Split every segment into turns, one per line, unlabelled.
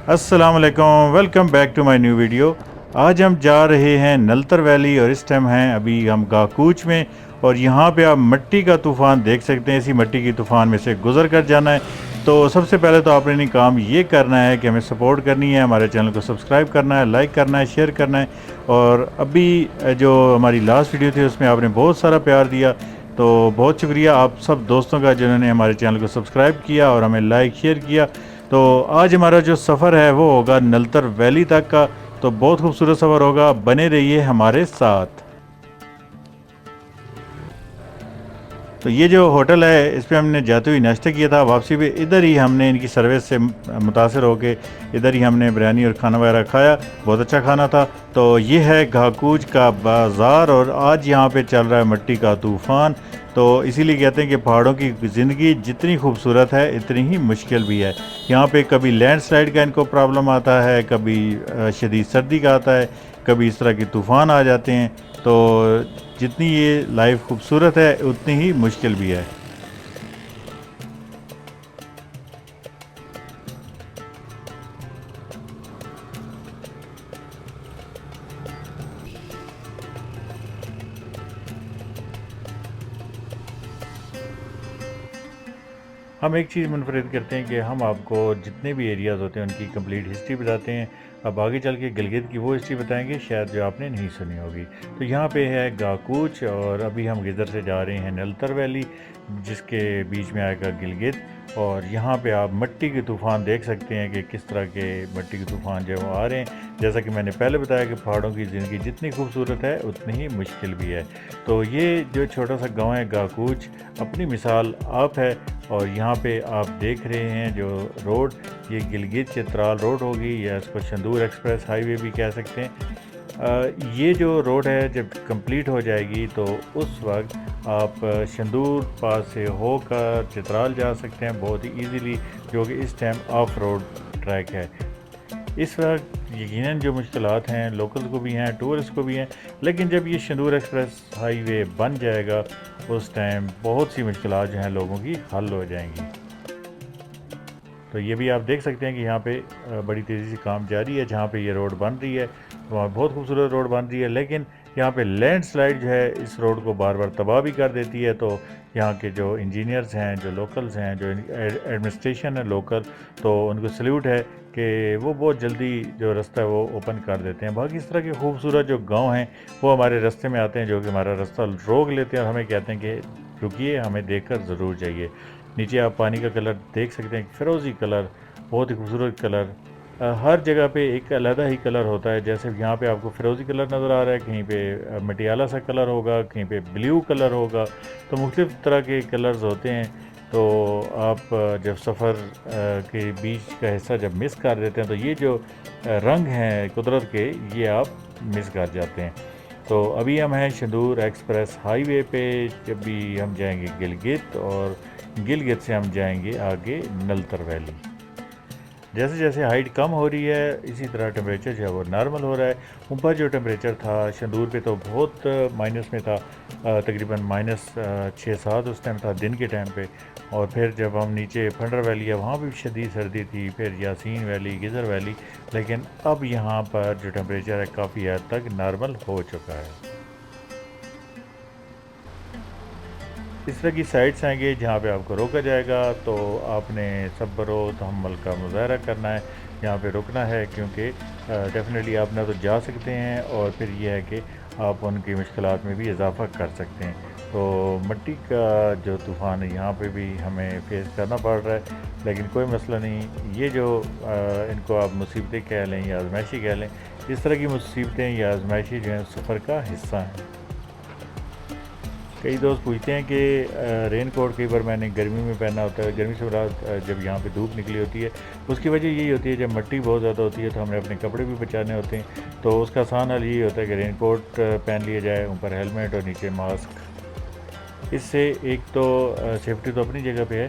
अस्सलाम वालेकुम, welcome back to my new video. आज हम जा रहे हैं नलतर वैली और इस टाइम हैं अभी हम गाकूच में। और यहाँ पे आप मिट्टी का तूफ़ान देख सकते हैं। इसी मिट्टी की तूफ़ान में से गुज़र कर जाना है। तो सबसे पहले तो आपने नहीं काम ये करना है कि हमें सपोर्ट करनी है, हमारे चैनल को सब्सक्राइब करना है, लाइक करना है, शेयर करना है। और अभी जो हमारी लास्ट वीडियो थी उसमें आपने बहुत सारा प्यार दिया, तो बहुत शुक्रिया आप सब दोस्तों का जिन्होंने हमारे चैनल को सब्सक्राइब किया और हमें लाइक शेयर किया। तो आज हमारा जो सफ़र है वो होगा नलतर वैली तक का। तो बहुत खूबसूरत सफ़र होगा, बने रहिए हमारे साथ। तो ये जो होटल है इस पे हमने जाते हुए नाश्ता किया था, वापसी पे इधर ही हमने इनकी सर्विस से मुतासर होके इधर ही हमने बिरयानी और खाना वगैरह खाया। बहुत अच्छा खाना था। तो ये है घाकूच का बाज़ार और आज यहाँ पे चल रहा है मिट्टी का तूफ़ान। तो इसीलिए कहते हैं कि पहाड़ों की ज़िंदगी जितनी खूबसूरत है इतनी ही मुश्किल भी है। यहाँ पे कभी लैंडस्लाइड का इनको प्रॉब्लम आता है, कभी शदीद सर्दी का आता है, कभी इस तरह के तूफ़ान आ जाते हैं। तो जितनी ये लाइफ खूबसूरत है उतनी ही मुश्किल भी है। हम एक चीज़ मुनफरद करते हैं कि हम आपको जितने भी एरियाज़ होते हैं उनकी कंप्लीट हिस्ट्री बताते हैं। अब आगे चल के गिलगित की वो हिस्ट्री बताएंगे शायद जो आपने नहीं सुनी होगी। तो यहाँ पे है गाकूच और अभी हम इधर से जा रहे हैं नलतर वैली जिसके बीच में आएगा गिलगित। और यहाँ पे आप मिट्टी के तूफ़ान देख सकते हैं कि किस तरह के मिट्टी के तूफ़ान जो वो आ रहे हैं। जैसा कि मैंने पहले बताया कि पहाड़ों की ज़िंदगी जितनी खूबसूरत है उतनी ही मुश्किल भी है। तो ये जो छोटा सा गांव है गाकूच अपनी मिसाल आप है। और यहाँ पे आप देख रहे हैं जो रोड, ये गिलगित चित्राल रोड होगी या इसको शंदूर एक्सप्रेस हाईवे भी कह सकते हैं। ये जो रोड है जब कंप्लीट हो जाएगी तो उस वक्त आप शंदूर पास से होकर चित्राल जा सकते हैं बहुत ही इजीली, जो कि इस टाइम ऑफ रोड ट्रैक है। इस वक्त यकीनन जो मुश्किलात हैं लोकल को भी हैं, टूरिस्ट को भी हैं, लेकिन जब ये शंदूर एक्सप्रेस हाईवे बन जाएगा उस टाइम बहुत सी मुश्किलात जो हैं लोगों की हल हो जाएंगी। तो ये भी आप देख सकते हैं कि यहाँ पे बड़ी तेज़ी से काम जारी है। जहाँ पे ये रोड बन रही है वहाँ बहुत खूबसूरत रोड बन रही है, लेकिन यहाँ पे लैंडस्लाइड जो है इस रोड को बार बार तबाह भी कर देती है। तो यहाँ के जो इंजीनियर्स हैं, जो लोकल्स हैं, जो एडमिनिस्ट्रेशन है लोकल, तो उनको सल्यूट है कि वो बहुत जल्दी जो रास्ता है वो ओपन कर देते हैं। बाकी इस तरह के खूबसूरत जो गाँव हैं वो हमारे रास्ते में आते हैं, जो कि हमारा रास्ता रोक लेते हैं और हमें कहते हैं कि रुकिए, हमें देख कर ज़रूर जाइए। नीचे आप पानी का कलर देख सकते हैं, फिरोज़ी कलर, बहुत ही खूबसूरत कलर। हर जगह पे एक अलग ही कलर होता है। जैसे यहाँ पे आपको फिरोज़ी कलर नज़र आ रहा है, कहीं पे मटियाला सा कलर होगा, कहीं पे ब्लू कलर होगा। तो मुख्तलिफ़ तरह के कलर्स होते हैं। तो आप जब सफ़र के बीच का हिस्सा जब मिस कर देते हैं तो ये जो रंग हैं कुदरत के, ये आप मिस कर जाते हैं। तो अभी हम हैं शंदूर एक्सप्रेस हाईवे पे। जब भी हम जाएंगे गिलगित और गिलगित से हम जाएंगे आगे नलतर वैली। जैसे जैसे हाइट कम हो रही है इसी तरह टेम्परेचर जो है वो नॉर्मल हो रहा है। ऊपर जो टेम्परेचर था शंदूर पे तो बहुत माइनस में था, तकरीबन -6-7 उस टाइम था दिन के टाइम पे। और फिर जब हम नीचे फंडर वैली है वहाँ भी शदीद सर्दी थी, फिर यासीन वैली, गिज़र वैली। लेकिन अब यहाँ पर जो टेम्परेचर है काफ़ी हद तक नॉर्मल हो चुका है। इस तरह की साइट्स आएंगे जहाँ पे आपको रोका जाएगा, तो आपने सब्र व तहम्मुल का मुज़ाहरा करना है, यहाँ पे रुकना है, क्योंकि डेफिनेटली आप ना तो जा सकते हैं और फिर ये है कि आप उनकी मुश्किलात में भी इजाफ़ा कर सकते हैं। तो मिट्टी का जो तूफ़ान है यहाँ पे भी हमें फेस करना पड़ रहा है, लेकिन कोई मसला नहीं। ये जो इनको आप मुसीबतें कह लें या आजमाइशी कह लें, इस तरह की मुसीबतें या आजमाइशी जो हैं सफ़र का हिस्सा हैं। कई दोस्त पूछते हैं कि रेन कोट कई बार मैंने गर्मी में पहना होता है। गर्मी से रात जब यहाँ पे धूप निकली होती है उसकी वजह यही होती है, जब मिट्टी बहुत ज़्यादा होती है तो हमें अपने कपड़े भी बचाने होते हैं। तो उसका आसान हल यही होता है कि रेन कोट पहन लिया जाए, ऊपर हेलमेट और नीचे मास्क। इससे एक तो सेफ्टी तो अपनी जगह पे है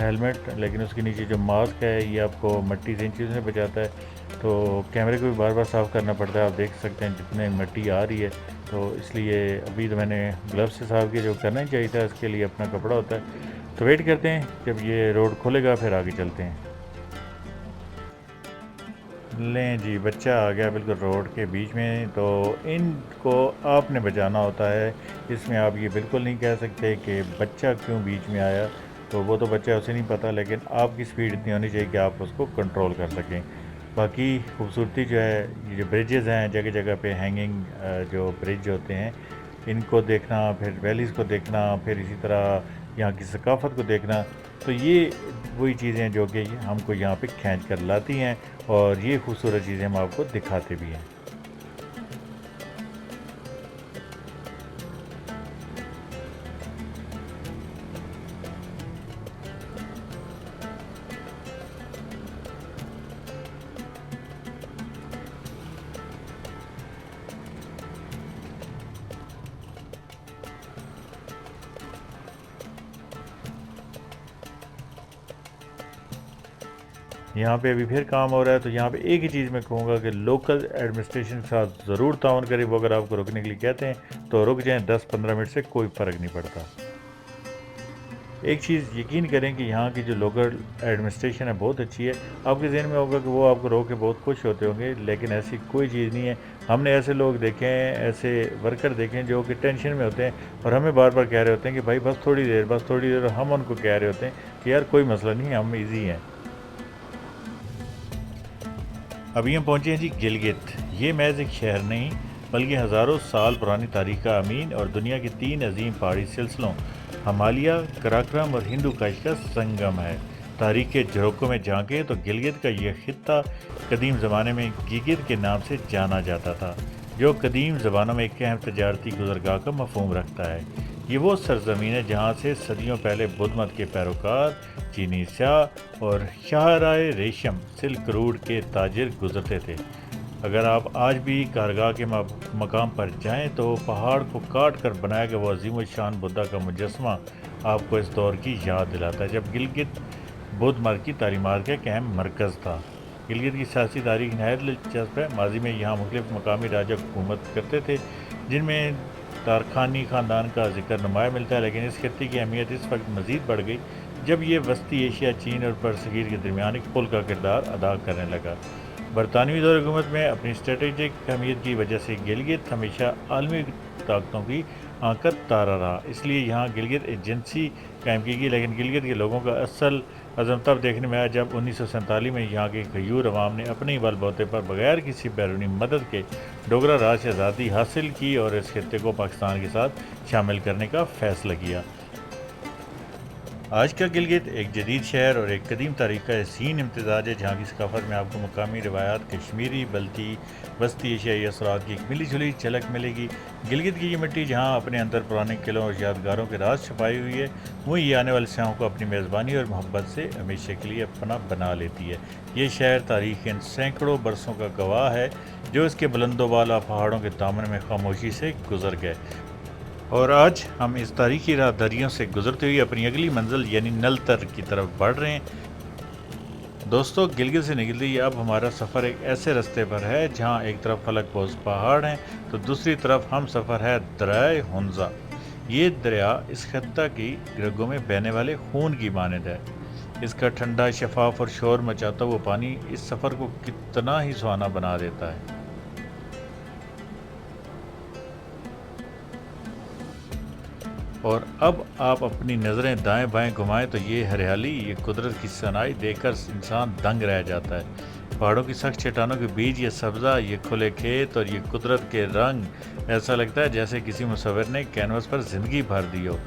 हेलमेट, लेकिन उसके नीचे जो मास्क है ये आपको मिट्टी से इन चीज़ों से बचाता है। तो कैमरे को भी बार बार साफ़ करना पड़ता है, आप देख सकते हैं जितने मिट्टी आ रही है। तो इसलिए अभी तो मैंने ग्लव्स से साफ़ किया, जो करना ही चाहिए था, इसके लिए अपना कपड़ा होता है। तो वेट करते हैं जब ये रोड खुलेगा फिर आगे चलते हैं। लें जी, बच्चा आ गया बिल्कुल रोड के बीच में, तो इनको आपने बचाना होता है। इसमें आप ये बिल्कुल नहीं कह सकते कि बच्चा क्यों बीच में आया, तो वो तो बच्चा उसे नहीं पता, लेकिन आपकी स्पीड इतनी होनी चाहिए कि आप उसको कंट्रोल कर सकें। बाकी खूबसूरती जो है, ये जो ब्रिजेज़ हैं जगह जगह पे हैंगिंग जो ब्रिज होते हैं, इनको देखना, फिर वैलीज़ को देखना, फिर इसी तरह यहाँ की सकाफ़त को देखना, तो ये वही चीज़ें हैं जो कि हमको यहाँ पे खींच कर लाती हैं, और ये खूबसूरत चीज़ें हम आपको दिखाते भी हैं। यहाँ पे अभी फिर काम हो रहा है, तो यहाँ पे एक ही चीज़ मैं कहूँगा कि लोकल एडमिनिस्ट्रेशन के साथ ज़रूर ताउन करें। वो अगर आपको रुकने के लिए कहते हैं तो रुक जाएं, 10-15 मिनट से कोई फ़र्क नहीं पड़ता। एक चीज़ यकीन करें कि यहाँ की जो लोकल एडमिनिस्ट्रेशन है बहुत अच्छी है। आपके ज़हन में होगा कि वो आपको रोक के बहुत खुश होते होंगे, लेकिन ऐसी कोई चीज़ नहीं है। हमने ऐसे लोग देखे हैं, ऐसे वर्कर देखे हैं जो कि टेंशन में होते हैं और हमें बार बार कह रहे होते हैं कि भाई बस थोड़ी देर, बस थोड़ी देर, और हम उनको कह रहे होते हैं कि यार कोई मसला नहीं है, हम ईजी हैं। अभी हम पहुँचे हैं जी गिलगित। ये महज एक शहर नहीं, बल्कि हज़ारों साल पुरानी तारीख का अमीन और दुनिया के 3 अजीम पहाड़ी सिलसिलों हिमालय, कराक्रम और हिंदू कश का संगम है। तारीख के झरोकों में झांके तो गिलगित का यह खित्ता कदीम ज़माने में गिगित के नाम से जाना जाता था, जो कदीम ज़बानों में एक अहम तजारती गुज़रगाह का मफहूम रखता है। ये वो सरजमीन है जहाँ से सदियों पहले बुद्ध मत के पैरोकार, चीनी स्याह और शाहराय रेशम सिल्क रूट के ताजिर गुजरते थे। अगर आप आज भी कारगाह के मकाम पर जाएं तो पहाड़ को काट कर बनाया गया वो अजीम शान बुद्धा का मुजस्समा आपको इस दौर की याद दिलाता है, जब गिलगित बौद्ध मत की तालीमात का एक अहम मरकज़ था। गिलगित की सियासी तारीख नहायत दिलचस्प है। माजी में यहाँ मुख्तलिफ मकामी राजा हुकूमत करते थे, जिनमें तारखानी ख़ानदान का जिक्र नुमाया मिलता है, लेकिन इस खित्ते की अहमियत इस वक्त मज़ीद बढ़ गई जब ये वस्ती एशिया, चीन और बरसगीर के दरमियान एक पुल का किरदार अदा करने लगा। बरतानवी दौर हुकूमत में अपनी स्ट्रेटेजिक अहमियत की वजह से गिलगित हमेशा आलमी ताकतों की आंख का तारा रहा। इसलिए यहाँ गिलगित एजेंसी कायम की गई, लेकिन गिलगित के लोगों का असल अज़म तब देखने में आया जब 1947 में यहाँ के गयूर अवाम ने अपने ही बलबूते पर बगैर किसी बैरूनी मदद के डोगरा राज से आज़ादी हासिल की और इस खित्ते को पाकिस्तान के साथ शामिल करने का फ़ैसला किया। आज का गिलगित एक जदीद शहर और एक कदीम तारीख का हसीन इम्तजाज है, जहाँ की सकाफत में आपको मकामी रवायात, कश्मीरी, बल्ती, वस्ती एशियाई असरात की एक मिली जुली झलक मिलेगी। गिलगित की ये मिट्टी जहाँ अपने अंदर पुराने किलों और यादगारों के राज छुपाई हुई है, वहीं ये आने वाले सयाहों को अपनी मेज़बानी और मोहब्बत से हमेशा के लिए अपना बना लेती है। ये शहर तारीख इन सैकड़ों बरसों का गवाह है, जो इसके बुलंदोबाला पहाड़ों के दामन में खामोशी से गुजर गए। और आज हम इस तारीखी राहदारियों से गुजरते हुए अपनी अगली मंजिल यानी नलतर की तरफ बढ़ रहे हैं। दोस्तों, गिलगित से निकलते ही अब हमारा सफ़र एक ऐसे रास्ते पर है जहां एक तरफ फलकपोश पहाड़ हैं तो दूसरी तरफ हम सफ़र है दरिया हुंजा। ये दरिया इस खत्ता की रगों में बहने वाले खून की मानद है। इसका ठंडा, शफाफ और शोर मचाता हुआ पानी इस सफ़र को कितना ही सुहाना बना देता है। और अब आप अपनी नज़रें दाएं बाएं घुमाएं तो ये हरियाली, ये कुदरत की सनाई देखकर इंसान दंग रह जाता है। पहाड़ों की सख्त चट्टानों के बीच ये सब्ज़ा, ये खुले खेत और ये कुदरत के रंग, ऐसा लगता है जैसे किसी मुसव्विर ने कैनवस पर ज़िंदगी भर दी हो।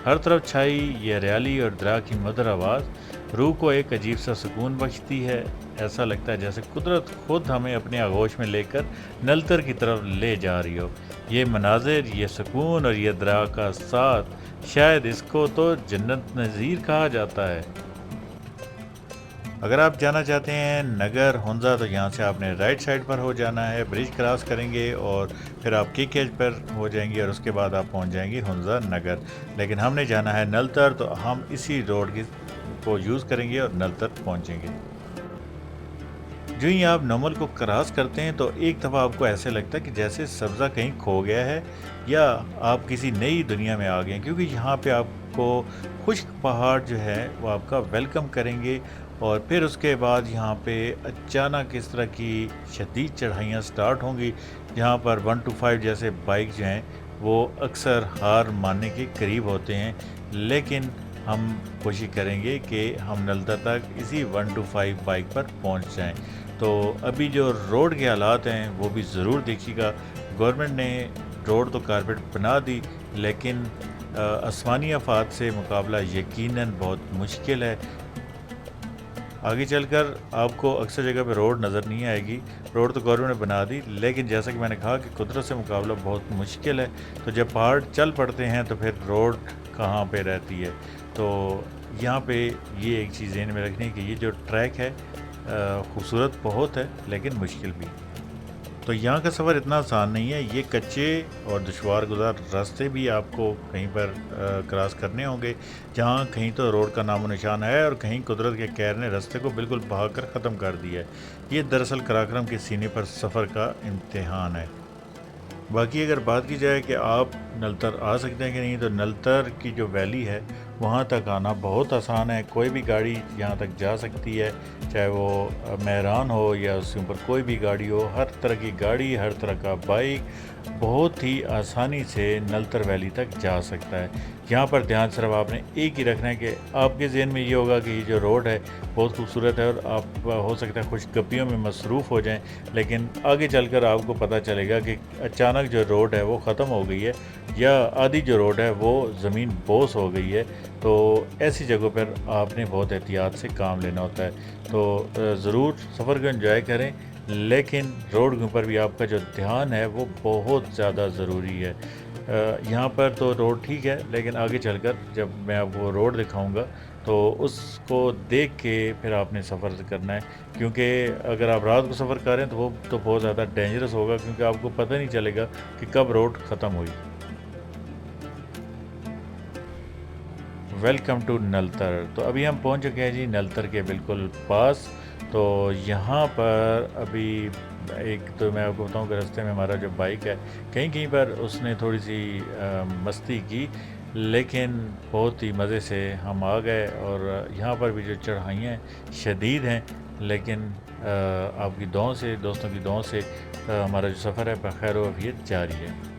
हर तरफ छाई ये हरियाली और दरिया की मधुर आवाज़ रूह को एक अजीब सा सुकून बख्शती है। ऐसा लगता है जैसे कुदरत खुद हमें अपने आगोश में लेकर नलतर की तरफ ले जा रही हो। ये मनाजिर, ये सुकून और ये दरिया का साथ, शायद इसको तो जन्नत नज़ीर कहा जाता है। अगर आप जाना चाहते हैं नगर हुंजा तो यहाँ से आपने राइट साइड पर हो जाना है, ब्रिज क्रॉस करेंगे और फिर आप केकेज पर हो जाएंगे और उसके बाद आप पहुँच जाएंगे हुंजा नगर। लेकिन हमने जाना है नलतर, तो हम इसी रोड को यूज़ करेंगे और नलतर पहुँचेंगे। जो ही आप नॉर्मल को क्रॉस करते हैं तो एक दफ़ा आपको ऐसे लगता है कि जैसे सब्ज़ा कहीं खो गया है या आप किसी नई दुनिया में आ गए हैं, क्योंकि यहाँ पे आपको खुश्क पहाड़ जो है वो आपका वेलकम करेंगे और फिर उसके बाद यहाँ पे अचानक इस तरह की शदीद चढ़ाइयाँ स्टार्ट होंगी, जहाँ पर 1 to 5 जैसे बाइक जो हैं वो अक्सर हार मानने के करीब होते हैं। लेकिन हम कोशिश करेंगे कि हम नलता तक इसी 1 to 5 बाइक पर पहुँच जाएँ। तो अभी जो रोड के हालात हैं वो भी ज़रूर देखिएगा। गवर्नमेंट ने रोड तो कारपेट बना दी, लेकिन आसमानी आफात से मुकाबला यकीनन बहुत मुश्किल है। आगे चलकर आपको अक्सर जगह पे रोड नज़र नहीं आएगी। रोड तो गवर्नमेंट ने बना दी, लेकिन जैसा कि मैंने कहा कि कुदरत से मुकाबला बहुत मुश्किल है। तो जब पहाड़ चल पड़ते हैं तो फिर रोड कहाँ पे रहती है। तो यहाँ पे ये एक चीज़ ज़हन में रखनी है कि ये जो ट्रैक है खूबसूरत बहुत है, लेकिन मुश्किल भी। तो यहाँ का सफ़र इतना आसान नहीं है। ये कच्चे और दुश्वार गुज़ार रास्ते भी आपको कहीं पर क्रॉस करने होंगे, जहाँ कहीं तो रोड का नामो निशान है और कहीं कुदरत के कहर ने रास्ते को बिल्कुल बहा कर ख़त्म कर दिया है। ये दरअसल कराक्रम के सीने पर सफ़र का इम्तिहान है। बाकी अगर बात की जाए कि आप नलतर आ सकते हैं कि नहीं, तो नलतर की जो वैली है वहाँ तक आना बहुत आसान है। कोई भी गाड़ी यहाँ तक जा सकती है, चाहे वो मेहरान हो या उसके ऊपर कोई भी गाड़ी हो। हर तरह की गाड़ी, हर तरह का बाइक बहुत ही आसानी से नलतर वैली तक जा सकता है। यहाँ पर ध्यान सिर्फ आपने एक ही रखना है कि आपके जहन में ये होगा कि ये जो रोड है बहुत खूबसूरत है और आप हो सकता है खुशगपियों में मसरूफ़ हो जाएं, लेकिन आगे चलकर आपको पता चलेगा कि अचानक जो रोड है वो ख़त्म हो गई है या आधी जो रोड है वो ज़मीन बोस हो गई है। तो ऐसी जगहों पर आपने बहुत एहतियात से काम लेना होता है। तो ज़रूर सफ़र को एंजॉय करें, लेकिन रोड के ऊपर भी आपका जो ध्यान है वो बहुत ज़्यादा ज़रूरी है। यहाँ पर तो रोड ठीक है, लेकिन आगे चलकर जब मैं आपको रोड दिखाऊंगा तो उसको देख के फिर आपने सफ़र करना है, क्योंकि अगर आप रात को सफ़र करें तो वो तो बहुत ज़्यादा डेंजरस होगा, क्योंकि आपको पता नहीं चलेगा कि कब रोड ख़त्म हुई। Welcome to Naltar. तो अभी हम पहुंच चुके हैं जी नलतर के बिल्कुल पास। तो यहाँ पर अभी एक तो मैं आपको बताऊं कि रास्ते में हमारा जो बाइक है कहीं कहीं पर उसने थोड़ी सी मस्ती की, लेकिन बहुत ही मज़े से हम आ गए। और यहाँ पर भी जो चढ़ाइयाँ शदीद हैं, लेकिन आपकी दुआओं से, दोस्तों की दुआओं से हमारा जो सफ़र है बखैर व आफियत जारी है।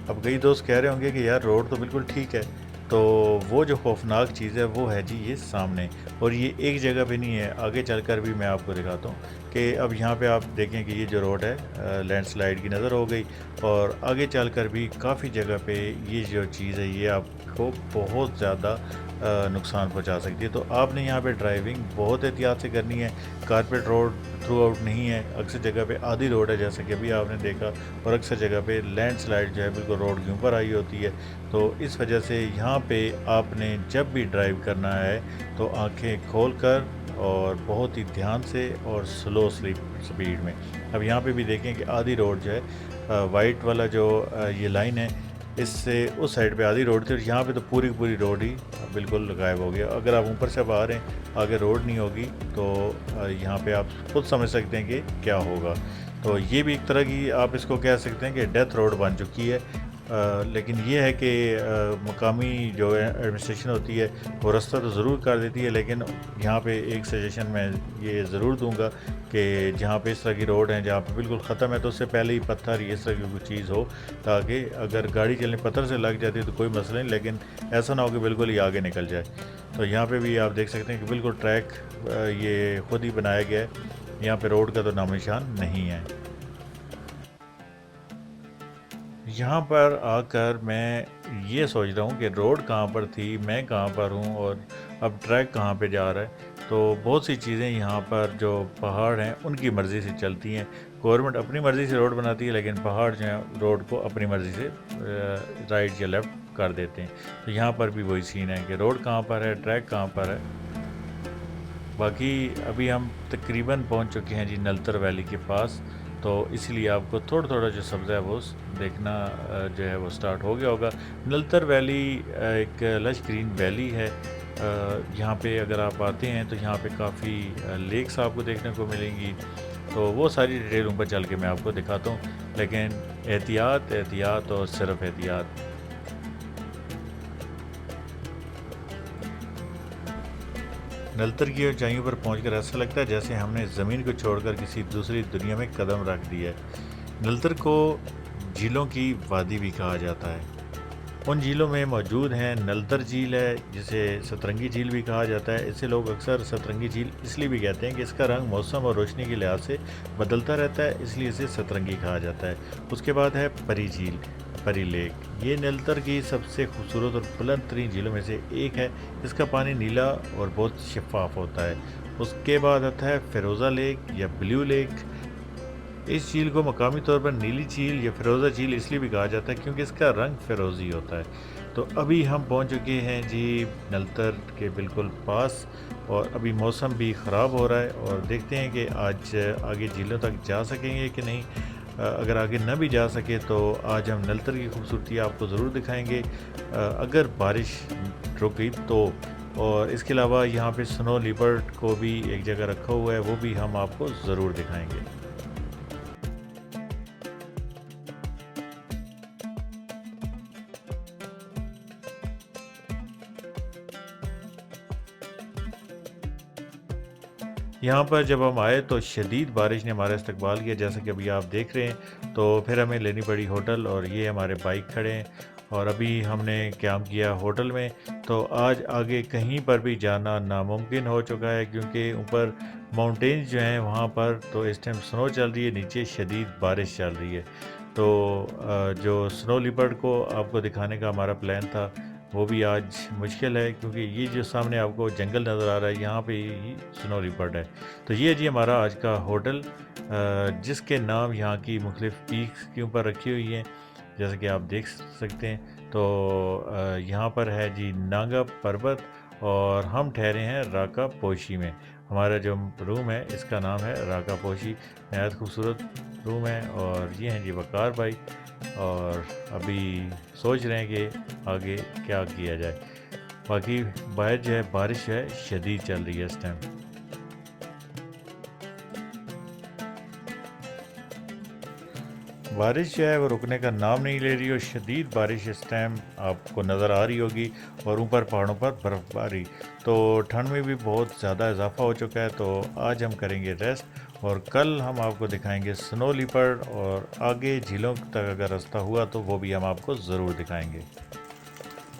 अब कई दोस्त कह रहे होंगे कि यार रोड तो बिल्कुल ठीक है, तो वो जो खौफनाक चीज़ है वो है जी ये सामने। और ये एक जगह पे नहीं है, आगे चलकर भी मैं आपको दिखाता हूँ कि अब यहाँ पे आप देखें कि ये जो रोड है लैंडस्लाइड की नज़र हो गई, और आगे चलकर भी काफ़ी जगह पे ये जो चीज़ है ये आपको बहुत ज़्यादा नुकसान पहुँचा सकती है। तो आपने यहाँ पे ड्राइविंग बहुत एहतियात से करनी है। कारपेट रोड थ्रू आउट नहीं है, अक्सर जगह पे आधी रोड है जैसा कि अभी आपने देखा, और अक्सर जगह पे लैंडस्लाइड जो है बिल्कुल रोड के ऊपर आई होती है। तो इस वजह से यहाँ पे आपने जब भी ड्राइव करना है तो आंखें खोलकर और बहुत ही ध्यान से और स्लो स्पीड में। अब यहाँ पे भी देखें कि आधी रोड जो है वाइट वाला जो ये लाइन है, इससे उस साइड पे आधी रोड थी और यहाँ पे तो पूरी की पूरी रोड ही बिल्कुल गायब हो गया। अगर आप ऊपर से अब आ रहे हैं, आगे रोड नहीं होगी, तो यहाँ पे आप खुद समझ सकते हैं कि क्या होगा। तो ये भी एक तरह की आप इसको कह सकते हैं कि डेथ रोड बन चुकी है। लेकिन ये है कि मकामी जो एडमिनिस्ट्रेशन होती है वो रास्ता तो ज़रूर कर देती है, लेकिन यहाँ पे एक सजेशन मैं ये ज़रूर दूंगा कि जहाँ पे इस तरह की रोड है जहाँ पे बिल्कुल ख़त्म है, तो उससे पहले ही पत्थर ये इस तरह की कोई चीज़ हो, ताकि अगर गाड़ी चलने पत्थर से लग जाती है तो कोई मसला नहीं, लेकिन ऐसा ना हो कि बिल्कुल ही आगे निकल जाए। तो यहाँ पर भी आप देख सकते हैं कि बिल्कुल ट्रैक ये खुद ही बनाया गया है, यहाँ पर रोड का तो नामो निशान नहीं है। यहाँ पर आकर मैं ये सोच रहा हूँ कि रोड कहाँ पर थी, मैं कहाँ पर हूँ और अब ट्रैक कहाँ पे जा रहा है। तो बहुत सी चीज़ें यहाँ पर जो पहाड़ हैं उनकी मर्ज़ी से चलती हैं। गवर्नमेंट अपनी मर्ज़ी से रोड बनाती है, लेकिन पहाड़ जो हैं रोड को अपनी मर्ज़ी से राइट या लेफ़्ट कर देते हैं। तो यहाँ पर भी वही सीन है कि रोड कहाँ पर है, ट्रैक कहाँ पर है। बाकी अभी हम तकरीबन पहुँच चुके हैं जी नलतर वैली के पास, तो इसलिए आपको थोड़ा थोड़ा जो सब्ज़ है वो देखना जो है वो स्टार्ट हो गया होगा। नलतर वैली एक लश ग्रीन वैली है, यहाँ पे अगर आप आते हैं तो यहाँ पे काफ़ी लेक्स आपको देखने को मिलेंगी। तो वो सारी डिटेल ऊपर चल के मैं आपको दिखाता हूँ, लेकिन एहतियात एहतियात और सिर्फ एहतियात। नलतर की ऊंचाइयों पर पहुंचकर ऐसा लगता है जैसे हमने ज़मीन को छोड़कर किसी दूसरी दुनिया में कदम रख दिया है। नलतर को झीलों की वादी भी कहा जाता है। उन झीलों में मौजूद हैं नलतर झील है, जिसे सतरंगी झील भी कहा जाता है। इसे लोग अक्सर सतरंगी झील इसलिए भी कहते हैं कि इसका रंग मौसम और रोशनी के लिहाज से बदलता रहता है, इसलिए इसे सतरंगी कहा जाता है। उसके बाद है परी झील, परी लेक। ये नलतर की सबसे खूबसूरत और बुलंद तरीन झीलों में से एक है। इसका पानी नीला और बहुत शफाफ होता है। उसके बाद आता है फिरोज़ा लेक या ब्लू लेक। इस झील को मकामी तौर पर नीली झील या फिरोज़ा झील इसलिए भी कहा जाता है क्योंकि इसका रंग फिरोज़ी होता है। तो अभी हम पहुंच चुके हैं जी नलतर के बिल्कुल पास, और अभी मौसम भी ख़राब हो रहा है और देखते हैं कि आज आगे झीलों तक जा सकेंगे कि नहीं। अगर आगे न भी जा सके तो आज हम नलतर की खूबसूरती आपको ज़रूर दिखाएंगे, अगर बारिश रुक गई तो। और इसके अलावा यहाँ पे स्नो लिपर्ड को भी एक जगह रखा हुआ है, वो भी हम आपको ज़रूर दिखाएंगे। यहाँ पर जब हम आए तो शदीद बारिश ने हमारा इस्तकबाल किया, जैसा कि अभी आप देख रहे हैं। तो फिर हमें लेनी पड़ी होटल, और ये हमारे बाइक खड़े हैं और अभी हमने क़याम किया होटल में। तो आज आगे कहीं पर भी जाना नामुमकिन हो चुका है क्योंकि ऊपर माउंटेन्स जो हैं वहाँ पर तो इस टाइम स्नो चल रही है, नीचे शदीद बारिश चल रही है। तो जो स्नो लिपर्ड को आपको दिखाने का हमारा प्लान था वो भी आज मुश्किल है, क्योंकि ये जो सामने आपको जंगल नज़र आ रहा है यहाँ पे ही स्नो लिपर्ड है। तो ये जी हमारा आज का होटल, जिसके नाम यहाँ की मुख्तलिफ पीक्स के ऊपर रखी हुई हैं, जैसा कि आप देख सकते हैं। तो यहाँ पर है जी नांगा पर्वत, और हम ठहरे हैं राका पोशी में। हमारा जो रूम है इसका नाम है राका पोशी। नहायत खूबसूरत रूम है। और ये हैं जी वकार भाई, और अभी सोच रहे हैं कि आगे क्या किया जाए। बाकी बाहर जो है बारिश जो है शदीद चल रही है इस टाइम। बारिश जो है वो रुकने का नाम नहीं ले रही, और शदीद बारिश इस टाइम आपको नज़र आ रही होगी, और ऊपर पहाड़ों पर बर्फ़बारी। तो ठंड में भी बहुत ज़्यादा इजाफा हो चुका है। तो आज हम करेंगे रेस्ट, और कल हम आपको दिखाएंगे स्नो लिपर्ड, और आगे झीलों तक अगर रास्ता हुआ तो वो भी हम आपको ज़रूर दिखाएंगे।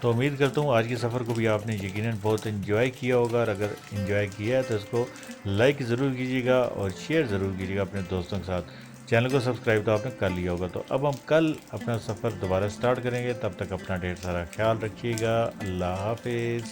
तो उम्मीद करता हूँ आज के सफ़र को भी आपने यकीनन बहुत इन्जॉय किया होगा, और अगर इन्जॉय किया है तो इसको लाइक ज़रूर कीजिएगा और शेयर ज़रूर कीजिएगा अपने दोस्तों के साथ। चैनल को सब्सक्राइब तो आपने कर लिया होगा। तो अब हम कल अपना सफ़र दोबारा स्टार्ट करेंगे, तब तक अपना ढेर सारा ख्याल रखिएगा। अल्लाह हाफिज़।